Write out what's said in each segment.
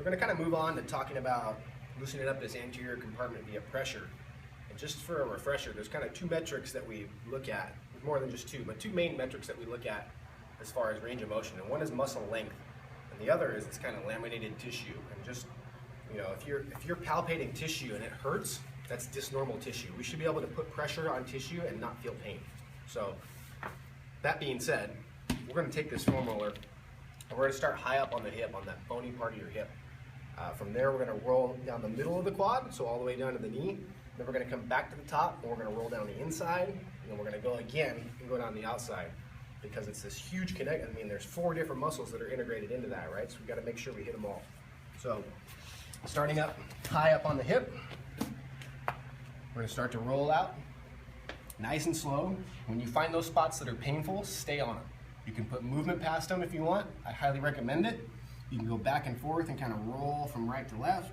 we're going to kind of move on to talking about loosening up this anterior compartment via pressure. And just for a refresher, there's kind of two metrics that we look at, more than just two, but two main metrics that we look at as far as range of motion. And one is muscle length, and the other is this kind of laminated tissue. And just, you know, if you're palpating tissue and it hurts, that's dysnormal tissue. We should be able to put pressure on tissue and not feel pain. So that being said, we're going to take this foam roller and we're going to start high up on the hip, on that bony part of your hip. From there, we're going to roll down the middle of the quad, so all the way down to the knee. Then we're going to come back to the top, and we're going to roll down the inside, and then we're going to go again and go down the outside, because it's this huge connect. I mean, there's 4 different muscles that are integrated into that, right? So we've got to make sure we hit them all. So starting up high up on the hip, we're going to start to roll out, nice and slow. When you find those spots that are painful, stay on them. You can put movement past them if you want. I highly recommend it. You can go back and forth and kind of roll from right to left.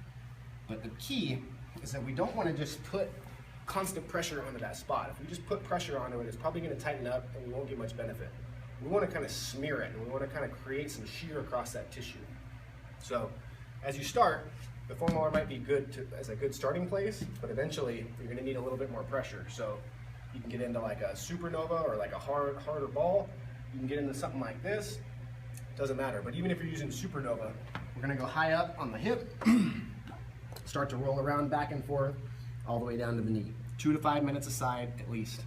But the key is that we don't want to just put constant pressure onto that spot. If we just put pressure onto it, it's probably going to tighten up and we won't get much benefit. We want to kind of smear it, and we want to kind of create some shear across that tissue. So as you start, the foam roller might be good as a good starting place, but eventually you're going to need a little bit more pressure. So you can get into like a supernova or like a harder ball. You can get into something like this. Doesn't matter, but even if you're using supernova, we're going to go high up on the hip, start to roll around back and forth all the way down to the knee. 2 to 5 minutes a side at least.